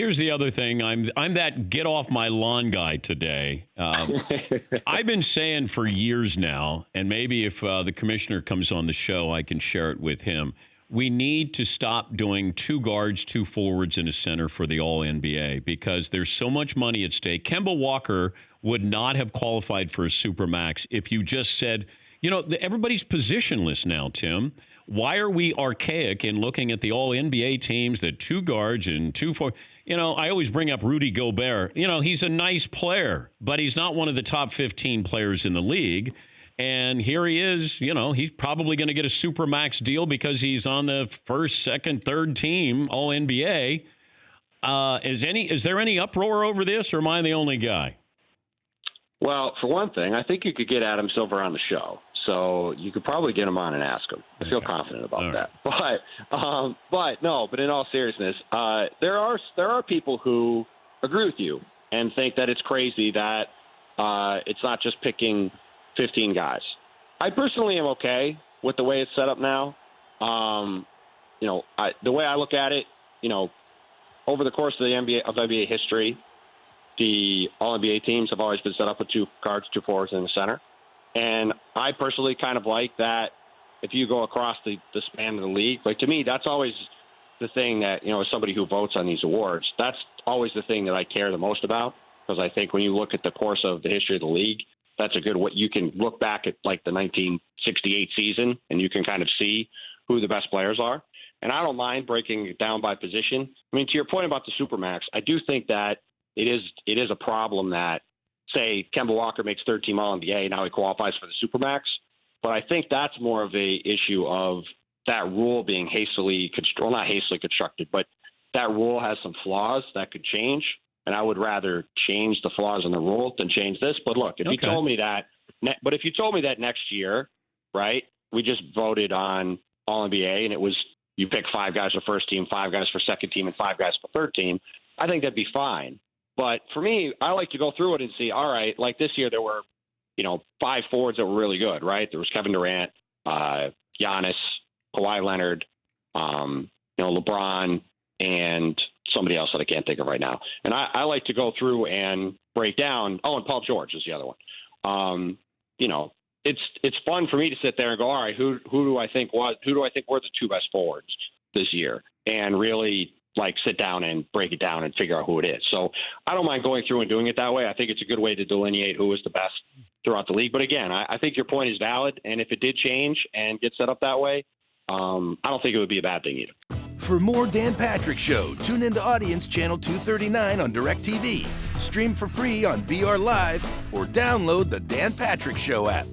Here's the other thing. I'm that get off my lawn guy today. I've been saying for years now, and maybe if the commissioner comes on the show, I can share it with him. We need to stop doing 2 guards, 2 forwards, and a center for the All-NBA because there's so much money at stake. Kemba Walker would not have qualified for a Supermax if you just said, everybody's positionless now, Tim. Why are we archaic in looking at the All-NBA teams, the 2 guards and 2 forwards? I always bring up Rudy Gobert. He's a nice player, but he's not one of the top 15 players in the league. And here he is, he's probably going to get a Supermax deal because he's on the first, second, third team All-NBA. Is there any uproar over this, or am I the only guy? Well, for one thing, I think you could get Adam Silver on the show. So you could probably get him on and ask him. I feel confident about that. But in all seriousness, there are people who agree with you and think that it's crazy that it's not just picking 15 guys. I personally am okay with the way it's set up now. The way I look at it, over the course of the NBA history, the All-NBA teams have always been set up with 2 guards, 2 forwards, and a center. And I personally kind of like that if you go across the span of the league. Like, to me, that's always the thing that, as somebody who votes on these awards, that's always the thing that I care the most about. Because I think when you look at the course of the history of the league, that's a good what you can look back at, like the 1968 season, and you can kind of see who the best players are. And I don't mind breaking it down by position. I mean, to your point about the Supermax, I do think that it is a problem that, say, Kemba Walker makes third-team All-NBA, now he qualifies for the Supermax. But I think that's more of a issue of that rule being not hastily constructed, but that rule has some flaws that could change. And I would rather change the flaws in the rule than change this. But look, if you told me that next year, right, we just voted on All-NBA and it was you pick 5 guys for first team, 5 guys for second team, and 5 guys for third team, I think that'd be fine. But for me, I like to go through it and see, all right, like this year there were, 5 forwards that were really good, right? There was Kevin Durant, Giannis, Kawhi Leonard, LeBron, and somebody else that I can't think of right now. And I like to go through and break down. Oh, and Paul George is the other one. It's fun for me to sit there and go, all right, who do I think were the 2 best forwards this year, and really sit down and break it down and figure out who it is. So I don't mind going through and doing it that way. I think it's a good way to delineate who is the best throughout the league. But again, I think your point is valid, and if it did change and get set up that way, I don't think it would be a bad thing either. For more Dan Patrick Show, tune into Audience Channel 239 on DirecTV. Stream for free on BR Live or download the Dan Patrick Show app.